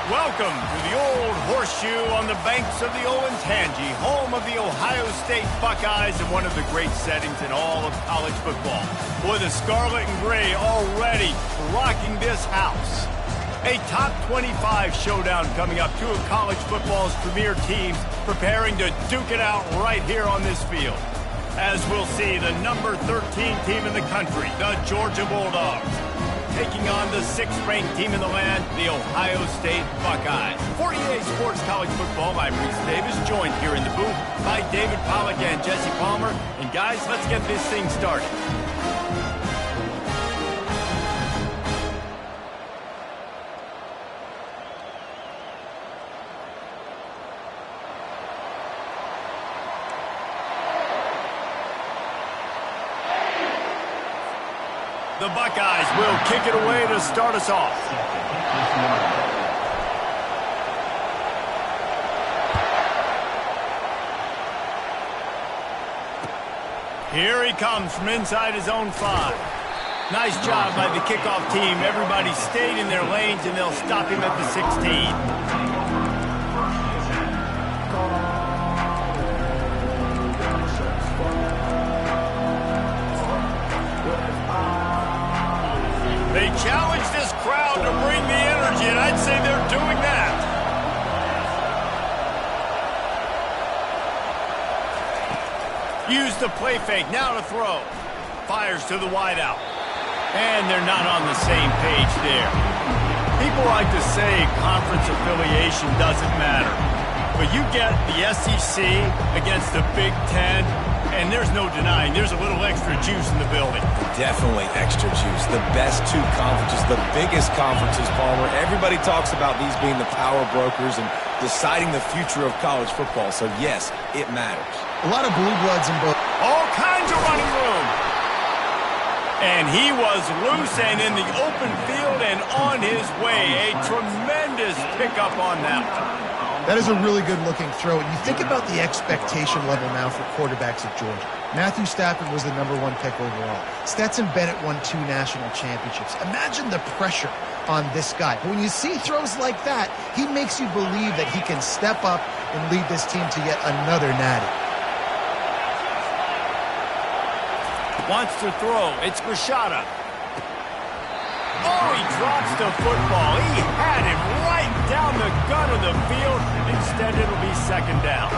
Welcome to the old horseshoe on the banks of the Ncaa, home of the Ohio State Buckeyes and one of the great settings in all of college football. Boy, the scarlet and gray already rocking this house. A top 25 showdown coming up. Two of college football's premier teams preparing to duke it out right here on this field. As we'll see, the number 13 team in the country, the Georgia Bulldogs, taking on the 6th-ranked team in the land, the Ohio State Buckeyes. For EA Sports College Football, I'm Reese Davis, joined here in the booth by David Pollack and Jesse Palmer. And guys, let's get this thing started. The Buckeyes will kick it away to start us off. Here he comes from inside his own 5. Nice job by the kickoff team. Everybody stayed in their lanes, and they'll stop him at the 16. They challenge this crowd to bring the energy, and I'd say they're doing that. Use the play fake, now to throw. Fires to the wideout. And they're not on the same page there. People like to say conference affiliation doesn't matter. But you get the SEC against the Big Ten, and there's no denying there's a little extra juice in the building. Definitely extra juice. The best two conferences, the biggest conferences, Palmer. Everybody talks about these being the power brokers and deciding the future of college football. So, yes, it matters. A lot of blue bloods in both. All kinds of running room. And he was loose and in the open field and on his way. A tremendous pickup on that one. That is a really good-looking throw. And you think about the expectation level now for quarterbacks at Georgia. Matthew Stafford was the #1 pick overall. Stetson Bennett won 2 national championships. Imagine the pressure on this guy. But when you see throws like that, he makes you believe that he can step up and lead this team to yet another natty. Wants to throw. It's Rashada. Oh, he drops the football. He had it right down the gut of the field. Instead, it'll be 2nd down.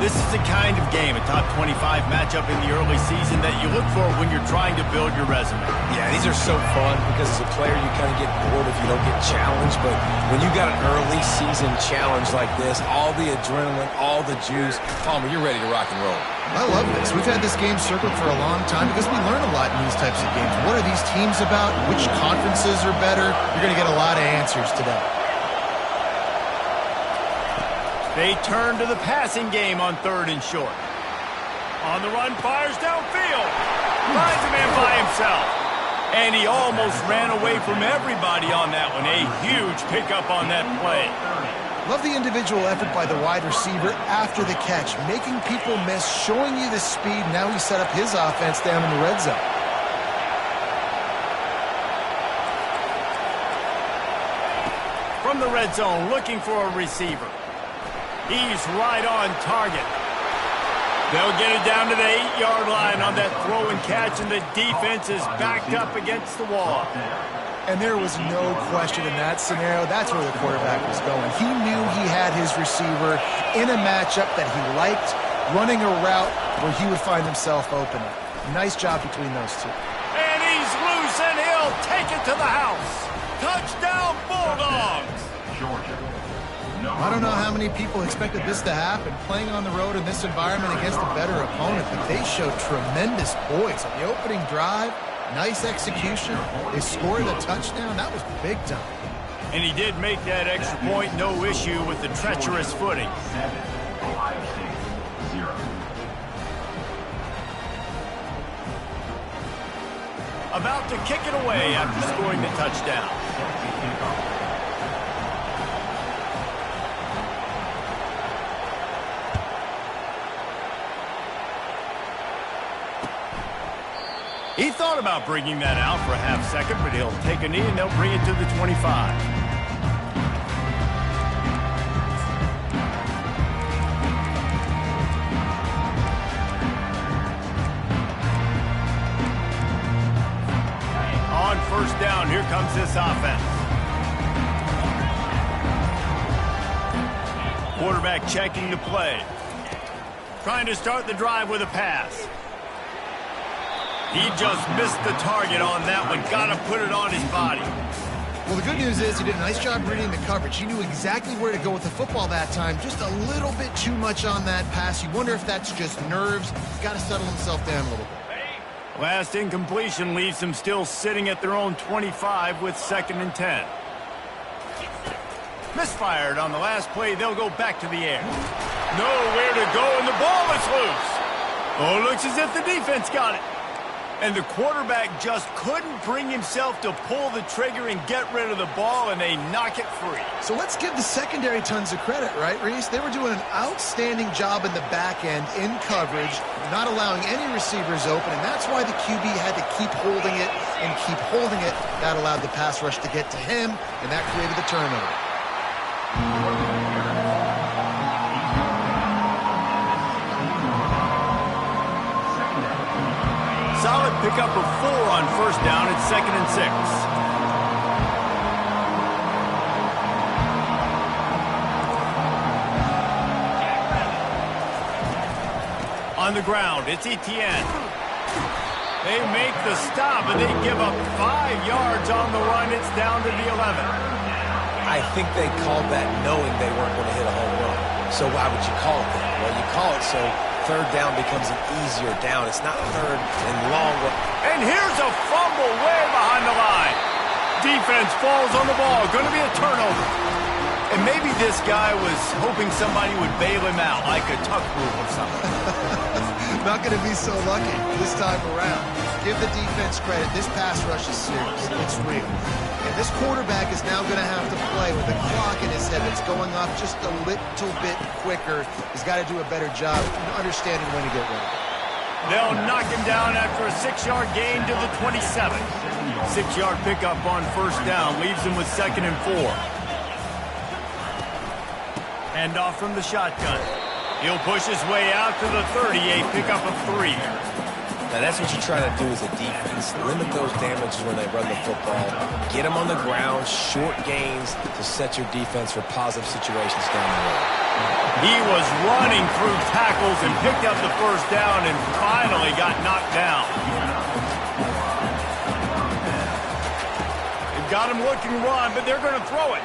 This is the kind of game, a top 25 matchup in the early season, that you look for when you're trying to build your resume. Yeah, these are so fun because as a player, you kind of get bored if you don't get challenged. But when you got an early season challenge like this, all the adrenaline, all the juice, Palmer, you're ready to rock and roll. I love this. We've had this game circled for a long time because we learn a lot in these types of games. What are these teams about? Which conferences are better? You're going to get a lot of answers today. They turn to the passing game on 3rd and short. On the run, fires downfield. Finds a man by himself. And he almost ran away from everybody on that one. A huge pickup on that play. Love the individual effort by the wide receiver after the catch, making people miss, showing you the speed. Now he set up his offense down in the red zone. From the red zone, looking for a receiver. He's right on target. They'll get it down to the 8-yard line on that throw and catch, and the defense is backed up against the wall. And there was no question in that scenario. That's where the quarterback was going. He knew he had his receiver in a matchup that he liked, running a route where he would find himself open. Nice job between those two. And he's loose, and he'll take it to the house. Touchdown, Bulldogs! Georgia. I don't know how many people expected this to happen, playing on the road in this environment against a better opponent, but they showed tremendous poise on the opening drive. Nice execution. They scored a touchdown. That was big time. And he did make that extra point. No issue with the treacherous footing. 7, Ohio State 0. About to kick it away after scoring the touchdown. He thought about bringing that out for a half second, but he'll take a knee and they'll bring it to the 25. this offense. Quarterback checking the play. Trying to start the drive with a pass. He just missed the target on that one. Got to put it on his body. Well, the good news is he did a nice job reading the coverage. He knew exactly where to go with the football that time. Just a little bit too much on that pass. You wonder if that's just nerves. He's got to settle himself down a little bit. Last incompletion leaves them still sitting at their own 25 with 2nd and 10. Misfired on the last play. They'll go back to the air. Nowhere to go, and the ball is loose. Oh, it looks as if the defense got it. And the quarterback just couldn't bring himself to pull the trigger and get rid of the ball, and they knock it free. So let's give the secondary tons of credit, right, Reese? They were doing an outstanding job in the back end in coverage, not allowing any receivers open, and that's why the QB had to keep holding it and keep holding it. That allowed the pass rush to get to him, and that created the turnover. Solid pickup of 4 on 1st down. It's 2nd and 6. On the ground, it's Etienne. They make the stop, and they give up 5 yards on the run. It's down to the 11. I think they called that knowing they weren't going to hit a home run. So why would you call it that? Well, you call it so 3rd down becomes an easier down. It's not 3rd and long. And here's a fumble way behind the line. Defense falls on the ball. Going to be a turnover. And maybe this guy was hoping somebody would bail him out, like a tuck rule or something. Not going to be so lucky this time around. Give the defense credit. This pass rush is serious. It's real. And this quarterback is now going to have to play with a clock in his head that's going off just a little bit quicker. He's got to do a better job understanding when to get ready. They'll knock him down after a 6-yard gain to the 27. 6-yard pickup on 1st down leaves him with 2nd and 4. Hand off from the shotgun. He'll push his way out to the 38, pickup of 3. Now, that's what you try to do as a defense. Limit those damages when they run the football. Get them on the ground, short gains to set your defense for positive situations down the road. He was running through tackles and picked up the 1st down and finally got knocked down. They've got him looking to run, but they're going to throw it.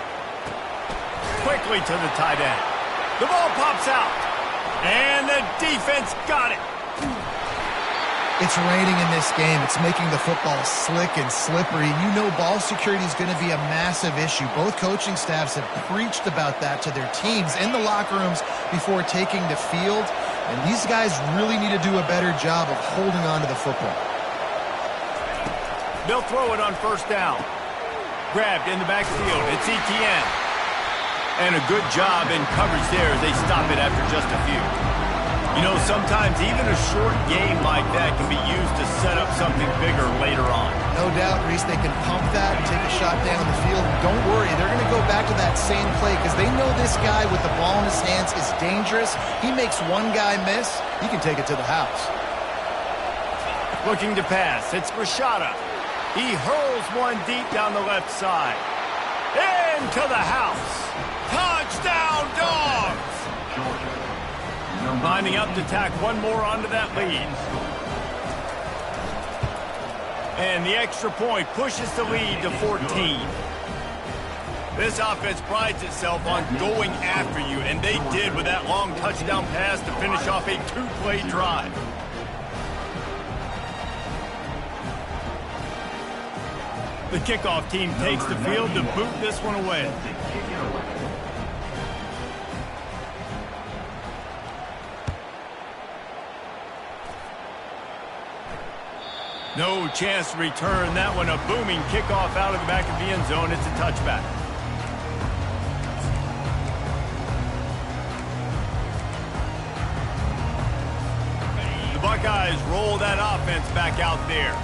Quickly to the tight end. The ball pops out. And the defense got it. It's raining in this game. It's making the football slick and slippery. You know ball security is going to be a massive issue. Both coaching staffs have preached about that to their teams in the locker rooms before taking the field. And these guys really need to do a better job of holding on to the football. They'll throw it on 1st down. Grabbed in the backfield. It's Etienne. And a good job in coverage there as they stop it after just a few. You know, sometimes even a short game like that can be used to set up something bigger later on. No doubt, Reese, they can pump that and take a shot down the field. Don't worry, they're going to go back to that same play because they know this guy with the ball in his hands is dangerous. He makes one guy miss, he can take it to the house. Looking to pass, it's Rashada. He hurls one deep down the left side. Into the house. Touchdown, Dogs! Lining up to tack one more onto that lead. And the extra point pushes the lead to 14. This offense prides itself on going after you, and they did with that long touchdown pass to finish off a 2-play drive. The kickoff team takes the field to boot this one away. No chance to return that one. A booming kickoff out of the back of the end zone. It's a touchback. The Buckeyes roll that offense back out there.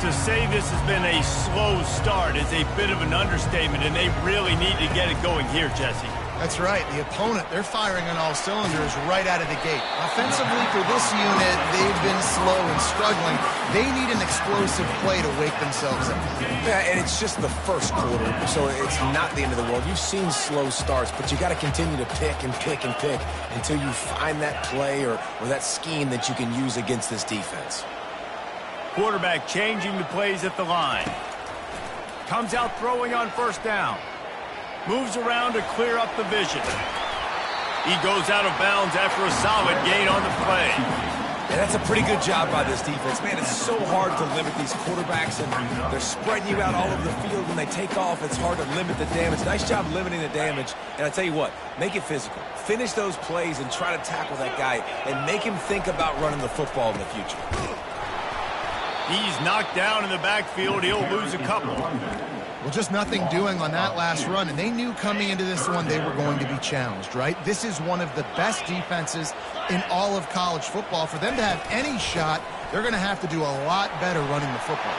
To say this has been a slow start is a bit of an understatement, and they really need to get it going here, Jesse. That's right. The opponent, they're firing on all cylinders right out of the gate. Offensively, for this unit, they've been slow and struggling. They need an explosive play to wake themselves up. Yeah, and it's just the first quarter, so it's not the end of the world. You've seen slow starts, but you got to continue to pick and pick and pick until you find that play or that scheme that you can use against this defense. Quarterback changing the plays at the line. Comes out throwing on first down. Moves around to clear up the vision. He goes out of bounds after a solid gain on the play. And that's a pretty good job by this defense. Man, it's so hard to limit these quarterbacks, and they're spreading you out all over the field. When they take off, it's hard to limit the damage. Nice job limiting the damage. And I tell you what, make it physical. Finish those plays and try to tackle that guy and make him think about running the football in the future. He's knocked down in the backfield. He'll lose a couple. Well, just nothing doing on that last run, and they knew coming into this one they were going to be challenged, right? This is one of the best defenses in all of college football. For them to have any shot, they're going to have to do a lot better running the football.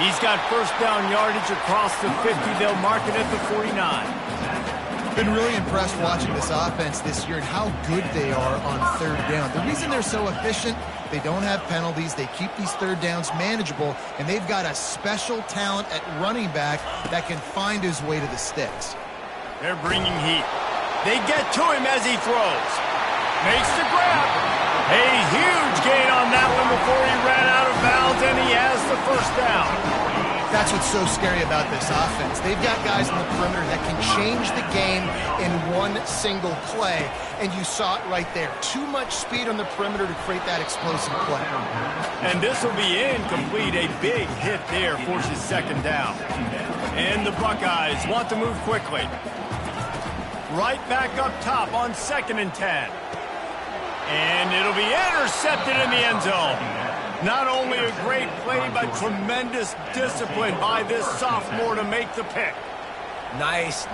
He's got first down yardage across the 50. They'll mark it at the 49. Been really impressed watching this offense this year and how good they are on third down. The reason they're so efficient, they don't have penalties, they keep these third downs manageable, and they've got a special talent at running back that can find his way to the sticks. They're bringing heat. They get to him as he throws. Makes the grab. A huge gain on that one before he ran out of bounds, and he has the first down. That's what's so scary about this offense. They've got guys on the perimeter that can change the game in one single play, and you saw it right there. Too much speed on the perimeter to create that explosive play. And this will be incomplete. A big hit there forces second down. And the Buckeyes want to move quickly. Right back up top on 2nd and 10. And it'll be intercepted in the end zone. Not only a great play, but tremendous discipline by this sophomore to make the pick. Nice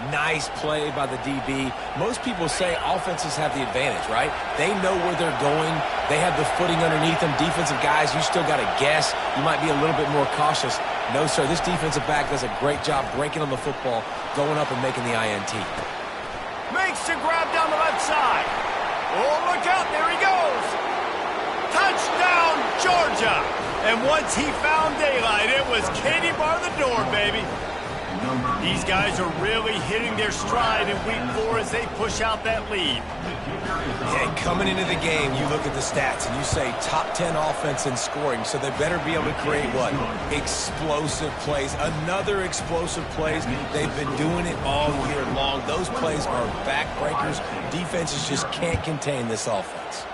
play by the DB. Most people say offenses have the advantage, right? They know where they're going. They have the footing underneath them. Defensive guys, you still got to guess. You might be a little bit more cautious. No, sir, this defensive back does a great job breaking on the football, going up and making the INT. Makes the grab down the left side. Oh, look out, there he goes. Touchdown, Georgia! And once he found daylight, it was Katie bar the door, baby. These guys are really hitting their stride in week 4 as they push out that lead. Yeah, coming into the game, you look at the stats and you say top 10 offense in scoring, so they better be able to create what? Explosive plays. Another explosive plays. They've been doing it all year long. Those plays are backbreakers. Defenses just can't contain this offense.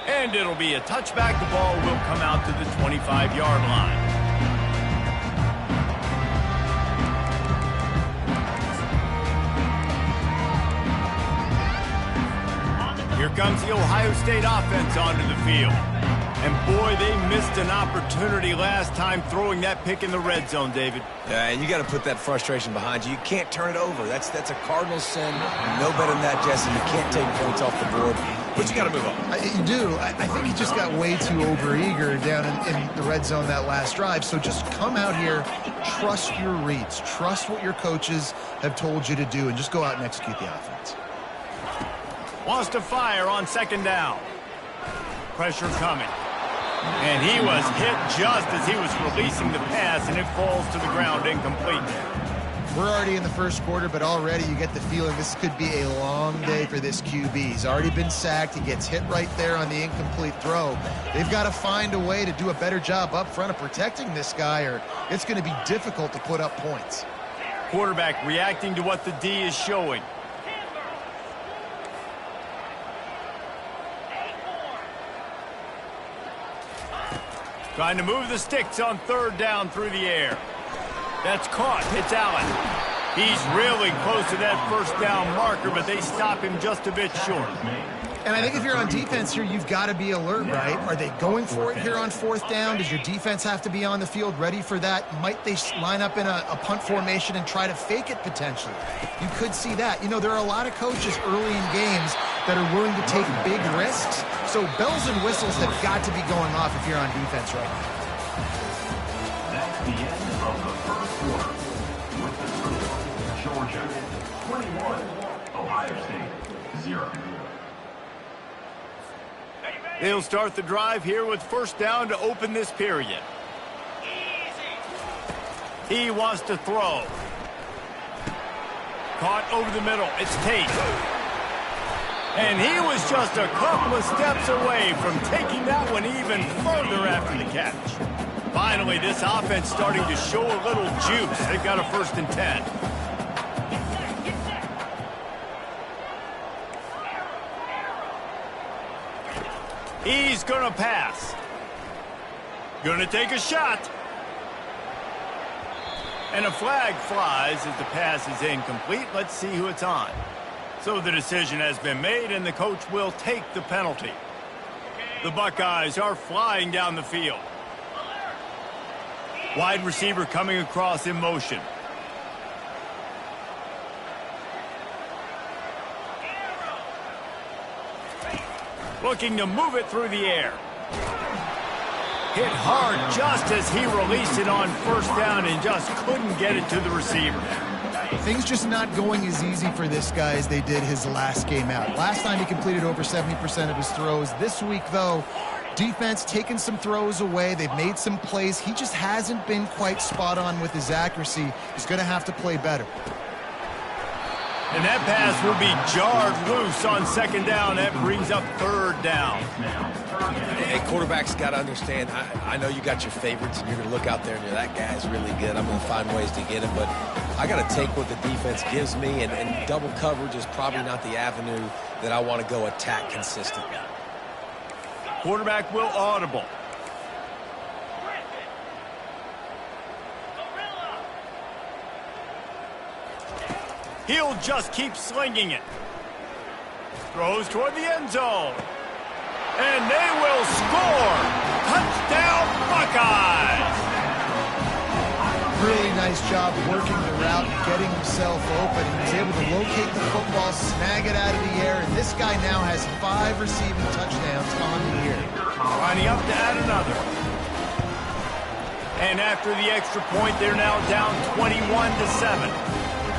And it'll be a touchback. The ball will come out to the 25-yard line. Here comes the Ohio State offense onto the field. And boy, they missed an opportunity last time throwing that pick in the red zone, David. And you got to put that frustration behind you. You can't turn it over. That's a cardinal sin. No better than that, Jesse. You can't take points off the board. But you got to move on. You do. I think he just got way too overeager down in the red zone that last drive. So just come out here, trust your reads, trust what your coaches have told you to do, and just go out and execute the offense. Wants to fire on 2nd down. Pressure coming. And he was hit just as he was releasing the pass, and it falls to the ground incomplete. We're already in the first quarter, but already you get the feeling this could be a long day for this QB. He's already been sacked. He gets hit right there on the incomplete throw. They've got to find a way to do a better job up front of protecting this guy, or it's going to be difficult to put up points. Quarterback reacting to what the D is showing. Trying to move the sticks on 3rd down through the air. That's caught. It's Allen. He's really close to that first down marker, but they stop him just a bit short. And I think if you're on defense here, you've got to be alert, right? Are they going for it here on 4th down? Does your defense have to be on the field ready for that? Might they line up in a punt formation and try to fake it potentially? You could see that. You know, there are a lot of coaches early in games that are willing to take big risks. So bells and whistles have got to be going off if you're on defense right now. That's the end of the first quarter. 21, Ohio State, 0. They'll start the drive here with first down to open this period. He wants to throw. Caught over the middle. It's Tate. And he was just a couple of steps away from taking that one even further after the catch. Finally, this offense starting to show a little juice. They've got a 1st and 10. He's going to pass. Going to take a shot. And a flag flies as the pass is incomplete. Let's see who it's on. So the decision has been made, and the coach will take the penalty. The Buckeyes are flying down the field. Wide receiver coming across in motion. Looking to move it through the air. Hit hard just as he released it on first down and just couldn't get it to the receiver. Things just not going as easy for this guy as they did his last game out. Last time he completed over 70% of his throws. This week, though, defense taking some throws away. They've made some plays. He just hasn't been quite spot on with his accuracy. He's going to have to play better. And that pass will be jarred loose on 2nd down. That brings up 3rd down. Hey, quarterback's got to understand, I know you got your favorites, and you're going to look out there and you're, that guy's really good. I'm going to find ways to get him, but I got to take what the defense gives me, and double coverage is probably not the avenue that I want to go attack consistently. Quarterback will audible. He'll just keep slinging it. Throws toward the end zone. And they will score. Touchdown, Buckeyes. Really nice job working the route and getting himself open. He was able to locate the football, snag it out of the air, and this guy now has 5 receiving touchdowns on the year. Lining up to add another. And after the extra point, they're now down 21-7.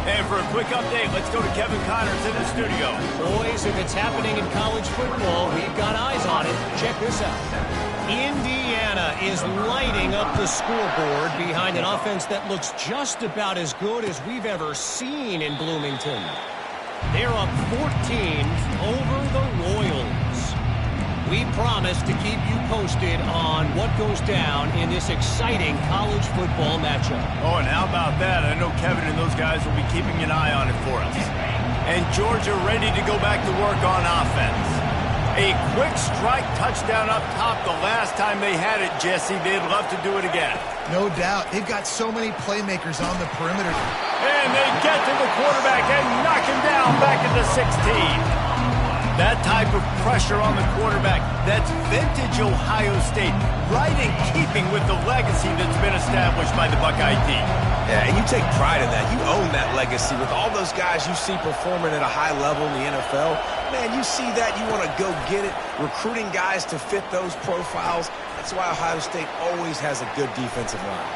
And for a quick update, let's go to Kevin Connors in the studio. Boys, if it's happening in college football, we've got eyes on it. Check this out. Indiana is lighting up the scoreboard behind an offense that looks just about as good as we've ever seen in Bloomington. They're up 14 over the Royals. We promise to keep you posted on what goes down in this exciting college football matchup. Oh, and how about that? I know Kevin and those guys will be keeping an eye on it for us. And Georgia ready to go back to work on offense. A quick strike touchdown up top the last time they had it, Jesse. They'd love to do it again. No doubt. They've got so many playmakers on the perimeter. And they get to the quarterback and knock him down back at the 16. That type of pressure on the quarterback, that's vintage Ohio State, right in keeping with the legacy that's been established by the Buckeye team. Yeah, and you take pride in that. You own that legacy with all those guys you see performing at a high level in the NFL. Man, you see that, you want to go get it, recruiting guys to fit those profiles. That's why Ohio State always has a good defensive line.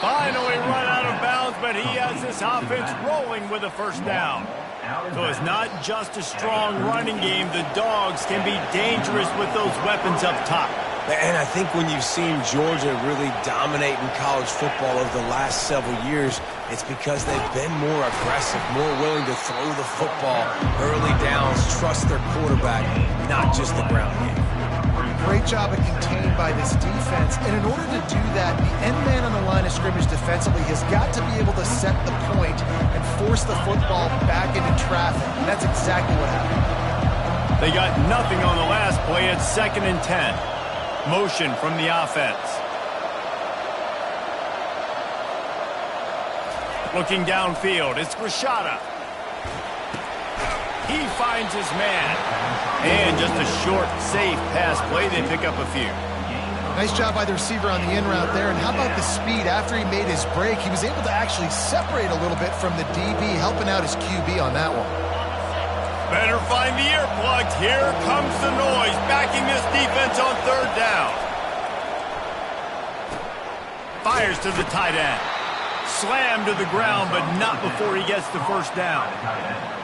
Finally run out of bounds, but he has this offense rolling with a 1st down. So it's not just a strong running game. The Dogs can be dangerous with those weapons up top. And I think when you've seen Georgia really dominate in college football over the last several years, it's because they've been more aggressive, more willing to throw the football, early downs, trust their quarterback, not just the ground game. Great job of contained by this defense. And in order to do that, the end man on the line of scrimmage defensively has got to be able to set the point and force the football back into traffic. And that's exactly what happened. They got nothing on the last play. It's 2nd and 10. Motion from the offense. Looking downfield, it's Rashada. He finds his man. And just a short, safe pass play. They pick up a few. Nice job by the receiver on the in route there. And how about the speed? After he made his break, he was able to actually separate a little bit from the DB, helping out his QB on that one. Better find the earplugs. Here comes the noise, backing this defense on 3rd down. Fires to the tight end. Slammed to the ground, but not before he gets the first down.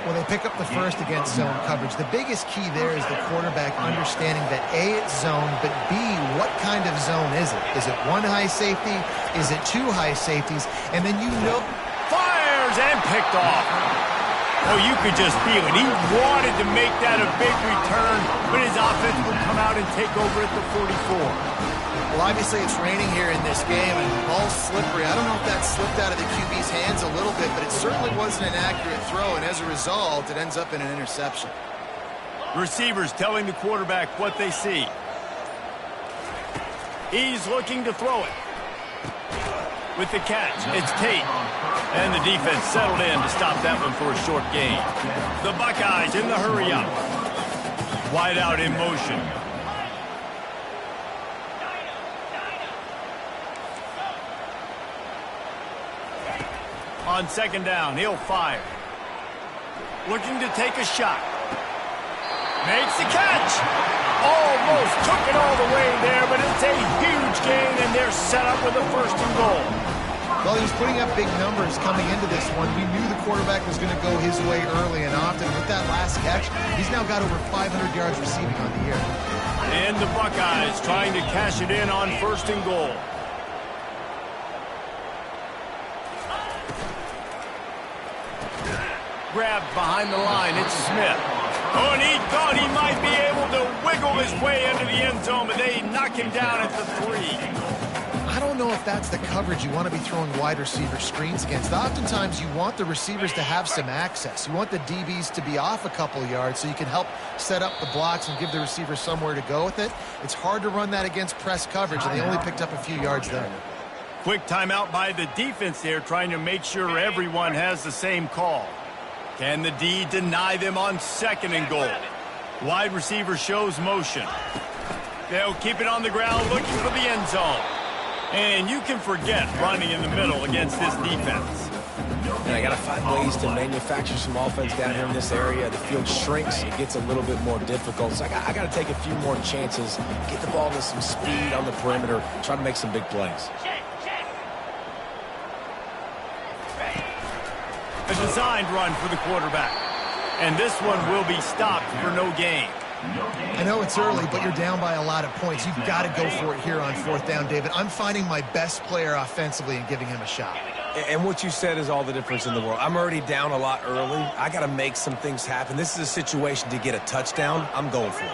Well, they pick up the first against zone coverage. The biggest key there is the quarterback understanding that A, it's zone, but B, what kind of zone is it? Is it one high safety? Is it two high safeties? And then you know... Fires and picked off. Oh, you could just feel it. He wanted to make that a big return, but his offense would come out and take over at the 44. Well, obviously it's raining here in this game, and the ball's slippery. I don't know if that slipped out of the QB's hands a little bit, but it certainly wasn't an accurate throw, and as a result, it ends up in an interception. Receivers telling the quarterback what they see. He's looking to throw it. With the catch, it's Tate. And the defense settled in to stop that one for a short gain. The Buckeyes in the hurry-up. Wide out in motion. On second down, he'll fire. Looking to take a shot. Makes the catch. Almost took it all the way there, but it's a huge gain, and they're set up with a first and goal. Well, he was putting up big numbers coming into this one. We knew the quarterback was going to go his way early and often. With that last catch, he's now got over 500 yards receiving on the year. And the Buckeyes trying to cash it in on first and goal. Grabbed behind the line, it's Smith. Oh, and he thought he might be able to wiggle his way into the end zone, but they knock him down at the 3. I don't know if that's the coverage you want to be throwing wide receiver screens against. Oftentimes, you want the receivers to have some access. You want the DBs to be off a couple yards so you can help set up the blocks and give the receiver somewhere to go with it. It's hard to run that against press coverage, and they only picked up a few yards there. Quick timeout by the defense there, trying to make sure everyone has the same call. Can the D deny them on second and goal? Wide receiver shows motion. They'll keep it on the ground looking for the end zone. And you can forget running in the middle against this defense. And I got to find ways to manufacture some offense down here in this area. The field shrinks. It gets a little bit more difficult. So I got to take a few more chances, get the ball with some speed on the perimeter, try to make some big plays. A designed run for the quarterback. And this one will be stopped for no gain. I know it's early, but you're down by a lot of points. You've got to go for it here on fourth down, David. I'm finding my best player offensively and giving him a shot. And what you said is all the difference in the world. I'm already down a lot early. I got to make some things happen. This is a situation to get a touchdown. I'm going for it.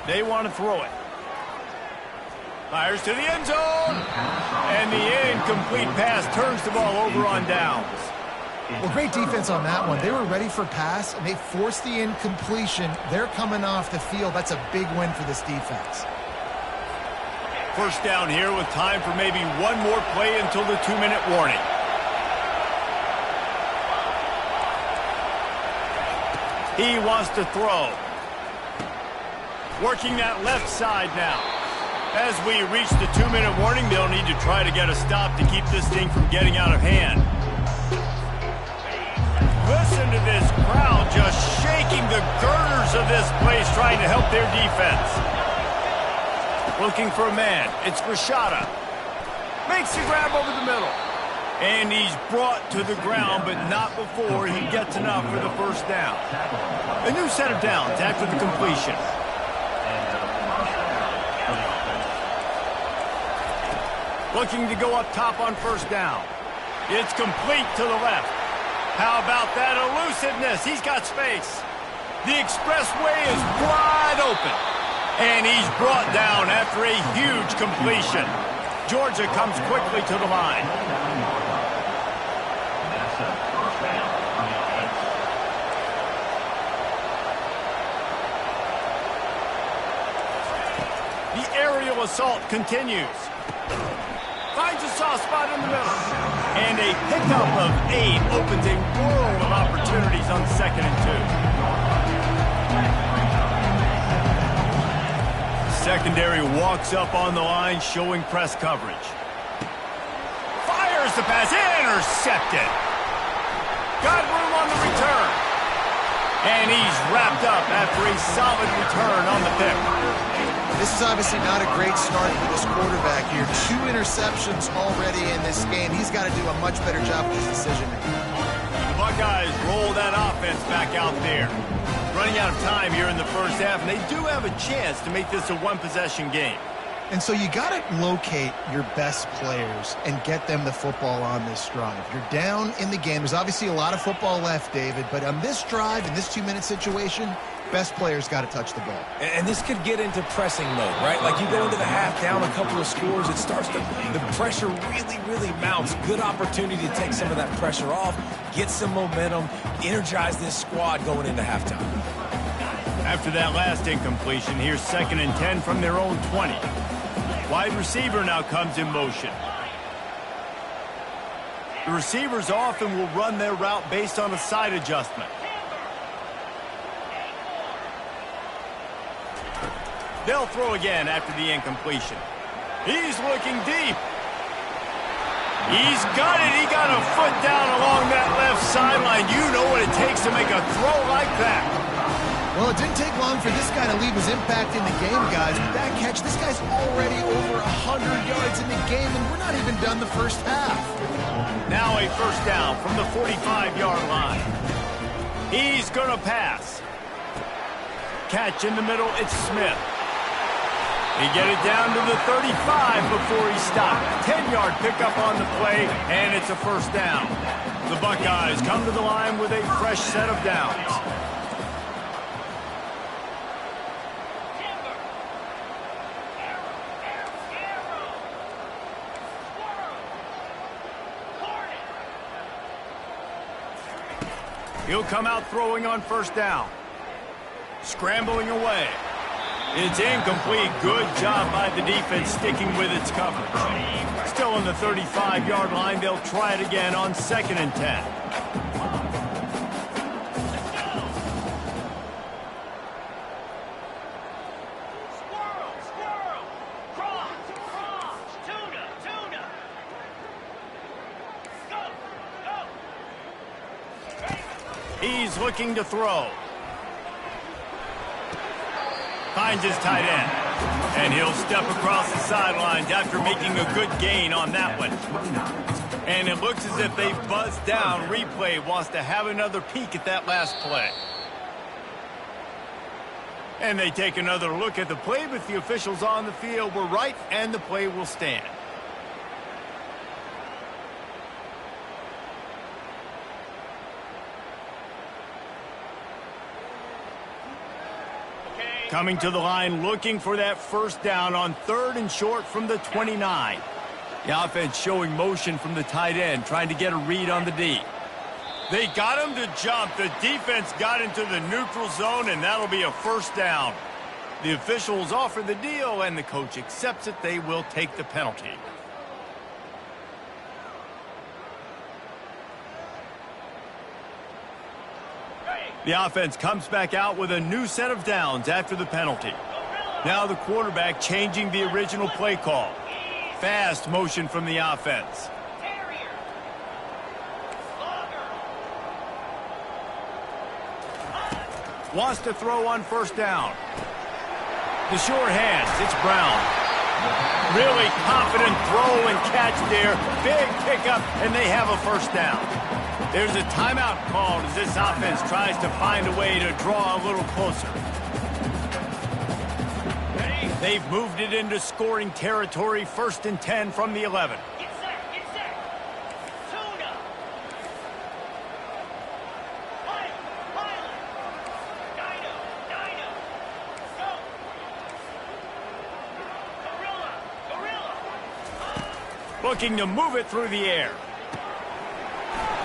They want to throw it. Fires to the end zone. And the incomplete pass turns the ball over on downs. Well, great defense on that one. They were ready for pass, and they forced the incompletion. They're coming off the field. That's a big win for this defense. First down here with time for maybe one more play until the 2-minute warning. He wants to throw. Working that left side now. As we reach the 2-minute warning, they'll need to try to get a stop to keep this thing from getting out of hand. Listen to this crowd just shaking the girders of this place, trying to help their defense. Looking for a man. It's Rashada. Makes the grab over the middle. And he's brought to the ground, but not before he gets enough for the first down. A new set of downs after the completion. Looking to go up top on first down. It's complete to the left. How about that elusiveness? He's got space. The expressway is wide open. And he's brought down after a huge completion. Georgia comes quickly to the line. The aerial assault continues. Finds a soft spot in the middle. And a pickup of 8 opens a world of opportunities on second and 2. Secondary walks up on the line, showing press coverage. Fires the pass, intercepted. Got room on the return. And he's wrapped up after a solid return on the pick. This is obviously not a great start for this quarterback here. 2 interceptions already in this game. He's got to do a much better job with his decision-making. The Buckeyes roll that offense back out there. Running out of time here in the first half, and they do have a chance to make this a one-possession game. And so you got to locate your best players and get them the football on this drive. You're down in the game. There's obviously a lot of football left, David, but on this drive, in this 2-minute situation, best players got to touch the ball. And this could get into pressing mode, right? Like you go into the half down a couple of scores, it starts to, the pressure really mounts. Good opportunity to take some of that pressure off, get some momentum, energize this squad going into halftime. After that last incompletion, here's 2nd and 10 from their own 20. Wide receiver now comes in motion. The receivers often will run their route based on a side adjustment. They'll throw again after the incompletion. He's looking deep. He's got it. He got a foot down along that left sideline. You know what it takes to make a throw like that. Well, it didn't take long for this guy to leave his impact in the game, guys. With that catch, this guy's already over 100 yards in the game, and we're not even done the first half. Now a first down from the 45-yard line. He's going to pass. Catch in the middle, it's Smith. He get it down to the 35 before he stopped. 10-yard pickup on the play, and it's a first down. The Buckeyes come to the line with a fresh set of downs. He'll come out throwing on first down. Scrambling away. It's incomplete. Good job by the defense sticking with its coverage. Still on the 35-yard line. They'll try it again on 2nd and 10. He's looking to throw. Finds his tight end. And he'll step across the sidelines after making a good gain on that one. And it looks as if they've buzzed down. Replay wants to have another peek at that last play. And they take another look at the play, but the officials on the field were right, and the play will stand. Coming to the line, looking for that first down on 3rd and short from the 29. The offense showing motion from the tight end, trying to get a read on the D. They got him to jump. The defense got into the neutral zone, and that'll be a first down. The officials offer the deal, and the coach accepts it. They will take the penalty. The offense comes back out with a new set of downs after the penalty. Now the quarterback changing the original play call. Fast motion from the offense. Wants to throw on first down. The short hands, it's Brown. Really confident throw and catch there. Big pickup, and they have a first down. There's a timeout called as this offense tries to find a way to draw a little closer. They've moved it into scoring territory, 1st and 10 from the 11. Get set. Tuna. Pilot. Dino. Go. Gorilla. Looking to move it through the air.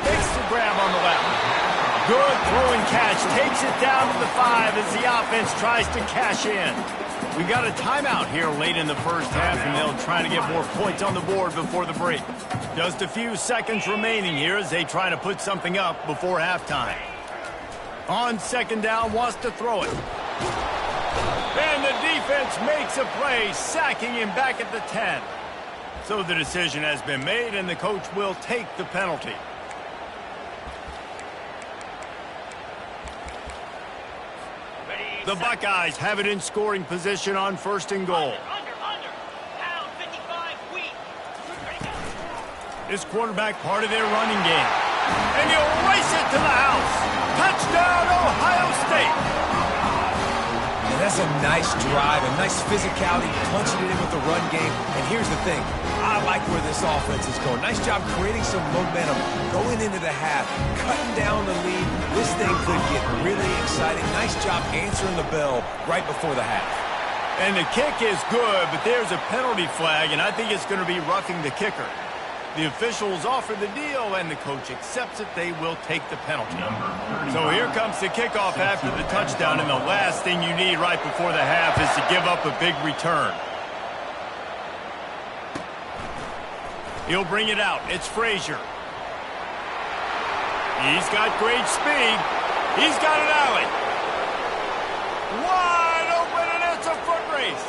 Makes the grab on the left. Good throw and catch. Takes it down to the 5 as the offense tries to cash in. We got a timeout here late in the first half, and they'll try to get more points on the board before the break. Just a few seconds remaining here as they try to put something up before halftime. On 2nd down, wants to throw it. And the defense makes a play, sacking him back at the 10. So the decision has been made, and the coach will take the penalty. Ready. The Buckeyes have it in scoring position on 1st and goal. Under. Pound 55 weak. Ready, go. This quarterback part of their running game. And he'll race it to the house. Touchdown, Ohio State. And that's a nice drive, a nice physicality, punching it in with the run game. And here's the thing. I like where this offense is going. Nice job creating some momentum, going into the half, cutting down the lead. This thing could get really exciting. Nice job answering the bell right before the half. And the kick is good, but there's a penalty flag, and I think it's going to be roughing the kicker. The officials offer the deal, and the coach accepts it. They will take the penalty. So here comes the kickoff after the touchdown, and the last thing you need right before the half is to give up a big return. He'll bring it out. It's Frazier. He's got great speed. He's got an alley. Wide open, and it's a foot race.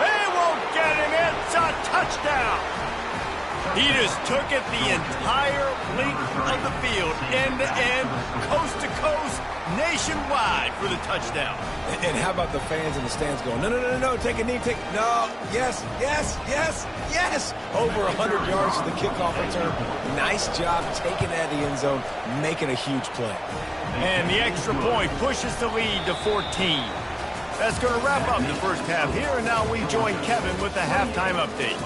They won't get him. It's a touchdown. He just took it the entire length of the field, end to end, coast to coast, nationwide for the touchdown. And how about the fans in the stands going, no, take a knee, no, yes. Over 100 yards to the kickoff return. Nice job taking that to the end zone, making a huge play. And the extra point pushes the lead to 14. That's going to wrap up the first half here, and now we join Kevin with the halftime update.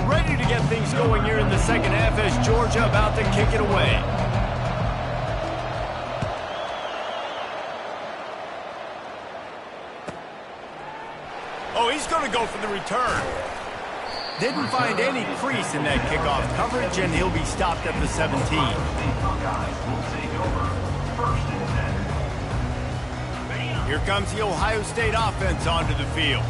Ready to get things going here in the second half as Georgia about to kick it away. Oh, he's going to go for the return. Didn't find any crease in that kickoff coverage, and he'll be stopped at the 17. Here comes the Ohio State offense onto the field.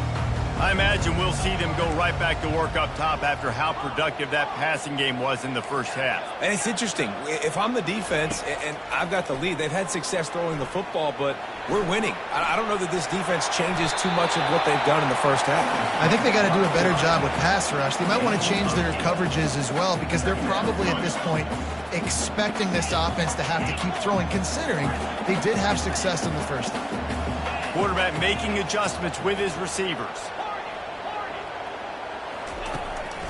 I imagine we'll see them go right back to work up top after how productive that passing game was in the first half. And it's interesting. If I'm the defense and I've got the lead, they've had success throwing the football, but we're winning. I don't know that this defense changes too much of what they've done in the first half. I think they got to do a better job with pass rush. They might want to change their coverages as well, because they're probably at this point expecting this offense to have to keep throwing, considering they did have success in the first half. Quarterback making adjustments with his receivers.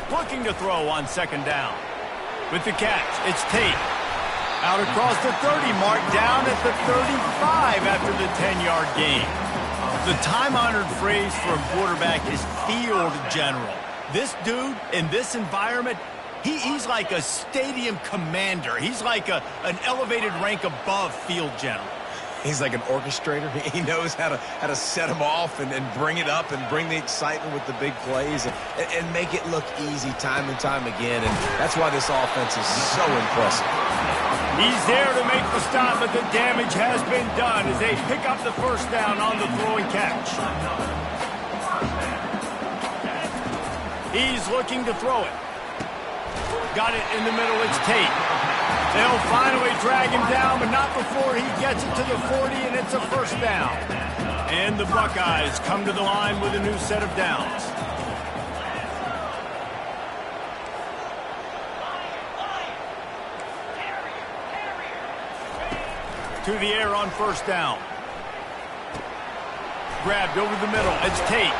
Looking to throw on second down. With the catch, it's Tate. Out across the 30 mark, down at the 35 after the 10-yard gain. The time-honored phrase for a quarterback is field general. This dude, in this environment, he's like a stadium commander. He's like an elevated rank above field general. He's like an orchestrator. He knows how to set them off and bring it up and bring the excitement with the big plays and make it look easy time and time again. And that's why this offense is so impressive. He's there to make the stop, but the damage has been done as they pick up the first down on the throwing catch. He's looking to throw it. Got it in the middle. It's Tate. They'll finally drag him down, but not before he gets it to the 40, and it's a first down. And the Buckeyes come to the line with a new set of downs. To the air on first down. Grabbed over the middle. It's Tate.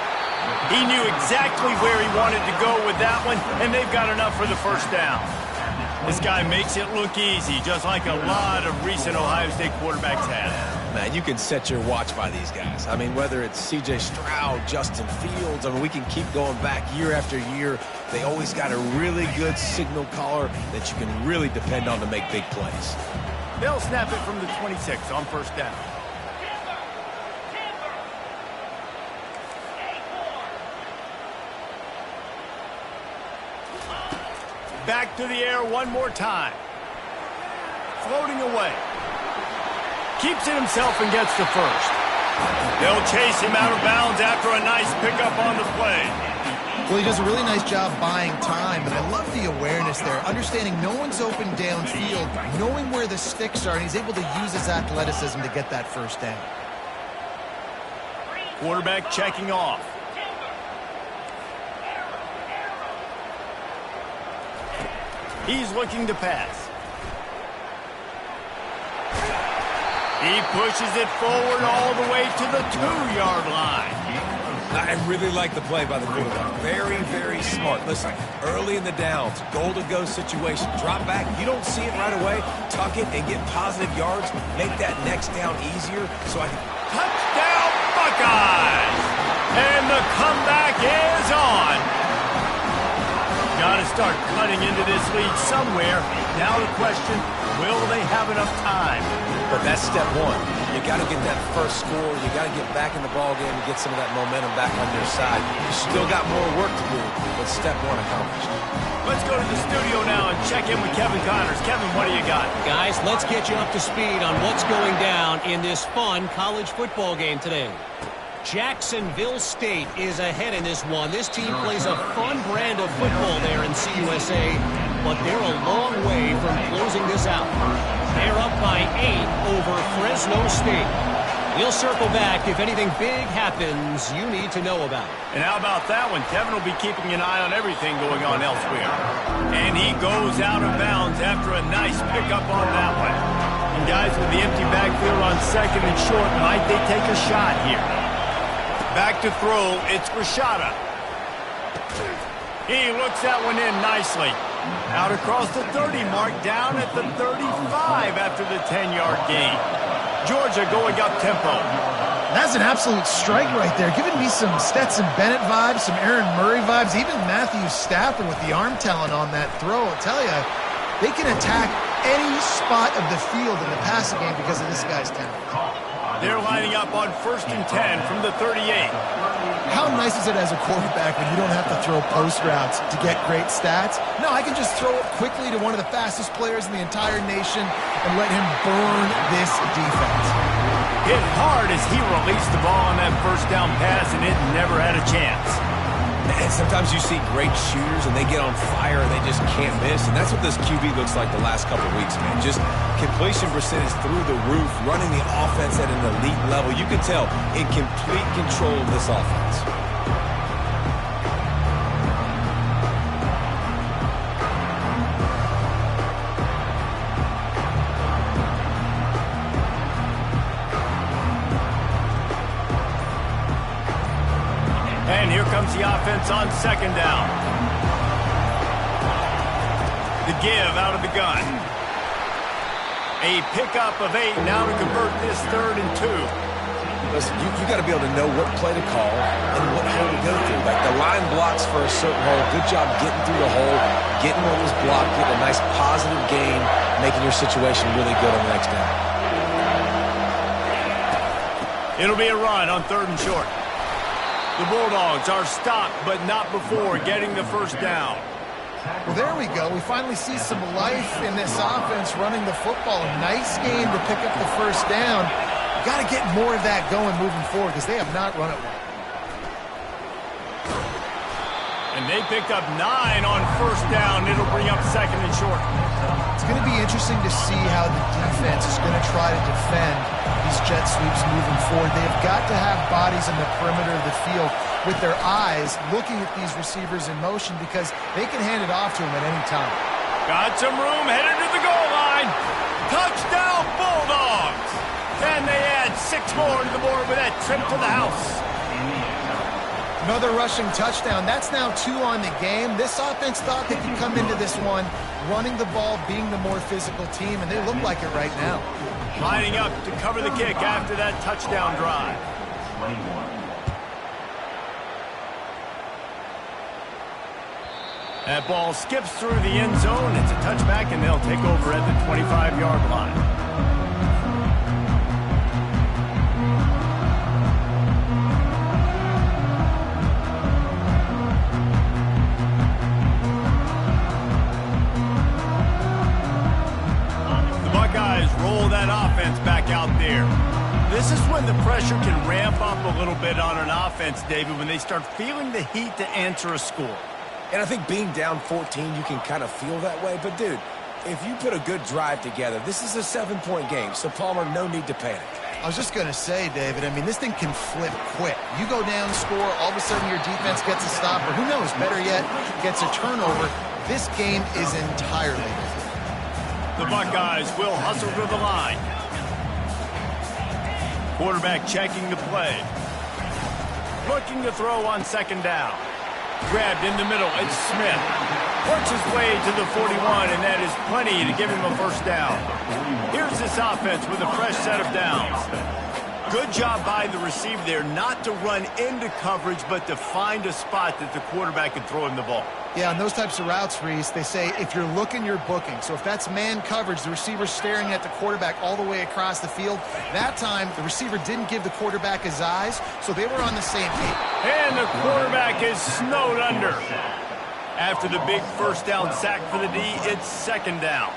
He knew exactly where he wanted to go with that one, and they've got enough for the first down. This guy makes it look easy, just like a lot of recent Ohio State quarterbacks have. Man, you can set your watch by these guys. I mean, whether it's C.J. Stroud, Justin Fields, I mean, we can keep going back year after year. They always got a really good signal caller that you can really depend on to make big plays. They'll snap it from the 26 on first down. Back to the air one more time. Floating away. Keeps it himself and gets the first. They'll chase him out of bounds after a nice pickup on the play. Well, he does a really nice job buying time, and I love the awareness there, understanding no one's open downfield, knowing where the sticks are, and he's able to use his athleticism to get that first down. Quarterback checking off. He's looking to pass. He pushes it forward all the way to the 2-yard line. I really like the play by the quarterback. Very, very smart. Listen, early in the downs, goal-to-go situation. Drop back. You don't see it right away. Tuck it and get positive yards. Make that next down easier so I can... Touchdown, Buckeyes! And the comeback is on. Got to start cutting into this lead somewhere. Now the question, will they have enough time? But that's step one. You got to get that first score. You got to get back in the ball game and get some of that momentum back on your side. You still got more work to do, but step one accomplished. Let's go to the studio now and check in with Kevin Connors. Kevin, what do you got? Guys, let's get you up to speed on what's going down in this fun college football game today. Jacksonville State is ahead in this one. This team plays a fun brand of football there in CUSA, but they're a long way from closing this out. They're up by 8 over Fresno State. We'll circle back if anything big happens you need to know about. And how about that one? Kevin will be keeping an eye on everything going on elsewhere. And he goes out of bounds after a nice pickup on that one. And guys, with the empty backfield on 2nd and short, might they take a shot here? Back to throw, it's Rashada. He looks that one in nicely. Out across the 30 mark, down at the 35 after the 10-yard gain. Georgia going up tempo. That's an absolute strike right there, giving me some Stetson Bennett vibes, some Aaron Murray vibes, even Matthew Stafford with the arm talent on that throw. I'll tell you, they can attack any spot of the field in the passing game because of this guy's talent. They're lining up on 1st and 10 from the 38. How nice is it as a quarterback when you don't have to throw post routes to get great stats? No, I can just throw it quickly to one of the fastest players in the entire nation and let him burn this defense. Hit hard as he released the ball on that first down pass, and it never had a chance. And sometimes you see great shooters and they get on fire and they just can't miss. And that's what this QB looks like the last couple of weeks, man. Just completion percentage through the roof, running the offense at an elite level. You can tell in complete control of this offense. And here comes the offense on 2nd down. The give out of the gun. A pickup of 8 now to convert this 3rd and 2. Listen, you got to be able to know what play to call and what hole to go through. Like the line blocks for a certain hole. Good job getting through the hole, getting what was blocked, getting a nice positive gain, making your situation really good on the next down. It'll be a run on 3rd and short. The Bulldogs are stopped, but not before getting the first down. Well, there we go. We finally see some life in this offense running the football. A nice game to pick up the first down. Got to get more of that going moving forward because they have not run it well. And they picked up 9 on 1st down. It'll bring up 2nd and short. It's going to be interesting to see how the defense is going to try to defend these jet sweeps moving forward. They've got to have bodies in the perimeter of the field with their eyes looking at these receivers in motion because they can hand it off to them at any time. Got some room, headed to the goal line. Touchdown, Bulldogs! And they add 6 more to the board with that trip to the house. Another rushing touchdown. That's now 2 on the game. This offense thought they could come into this one running the ball, being the more physical team, and they look like it right now. Lining up to cover the kick after that touchdown drive. 21. That ball skips through the end zone. It's a touchback, and they'll take over at the 25-yard line. Roll that offense back out there. This is when the pressure can ramp up a little bit on an offense, David, when they start feeling the heat to answer a score. And I think being down 14, you can kind of feel that way. But, dude, if you put a good drive together, this is a 7-point game. So, Palmer, no need to panic. I was just going to say, David, I mean, this thing can flip quick. You go down, score, all of a sudden your defense gets a stop, or who knows, better yet, gets a turnover. This game is entirely different. The Buckeyes will hustle to the line. Quarterback checking the play. Looking to throw on second down. Grabbed in the middle. It's Smith. Works his way to the 41, and that is plenty to give him a first down. Here's this offense with a fresh set of downs. Good job by the receiver there not to run into coverage, but to find a spot that the quarterback can throw him the ball. Yeah, on those types of routes, Reese, they say if you're looking, you're booking. So if that's man coverage, the receiver's staring at the quarterback all the way across the field. That time, the receiver didn't give the quarterback his eyes, so they were on the same page. And the quarterback is snowed under. After the big first down sack for the D, it's second down.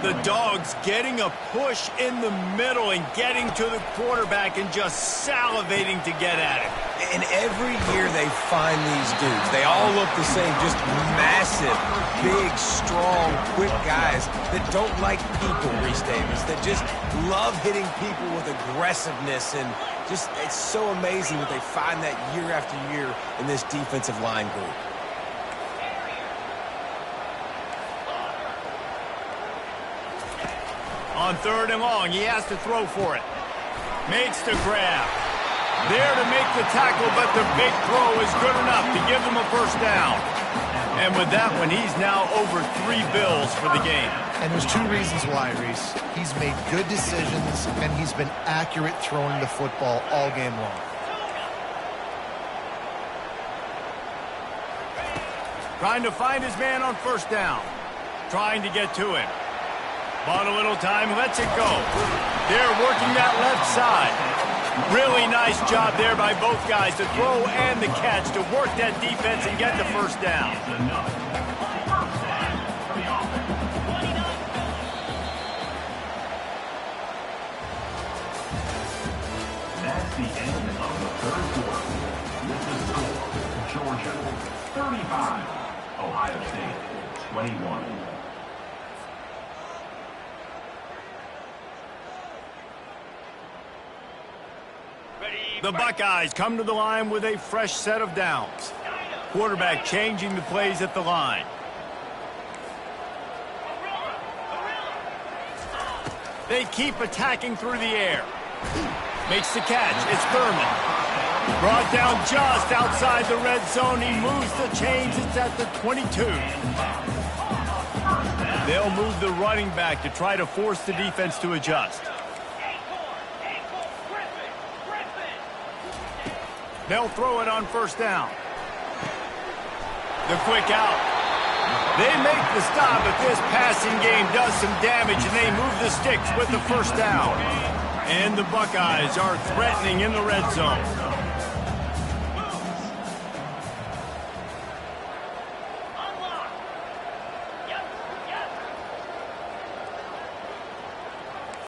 The Dogs getting a push in the middle and getting to the quarterback and just salivating to get at it. And every year they find these dudes. They all look the same, just massive, big, strong, quick guys that don't like people, Reese Davis, that just love hitting people with aggressiveness. And just, it's so amazing that they find that year after year in this defensive line group. On third and long, he has to throw for it. Makes the grab. There to make the tackle, but the big throw is good enough to give them a first down. And with that one, he's now over 3 bills for the game. And there's 2 reasons why, Reese. He's made good decisions, and he's been accurate throwing the football all game long. Trying to find his man on first down. Trying to get to him. Bought a little time, lets it go. They're working that left side. Really nice job there by both guys to throw and the catch to work that defense and get the first down. That's the end of the third quarter. With the score, Georgia 35, Ohio State 21. The Buckeyes come to the line with a fresh set of downs. Quarterback changing the plays at the line. They keep attacking through the air. Makes the catch. It's Thurman. Brought down just outside the red zone. He moves the chains. It's at the 22. They'll move the running back to try to force the defense to adjust. They'll throw it on first down. The quick out. They make the stop, but this passing game does some damage, and they move the sticks with the first down. And the Buckeyes are threatening in the red zone.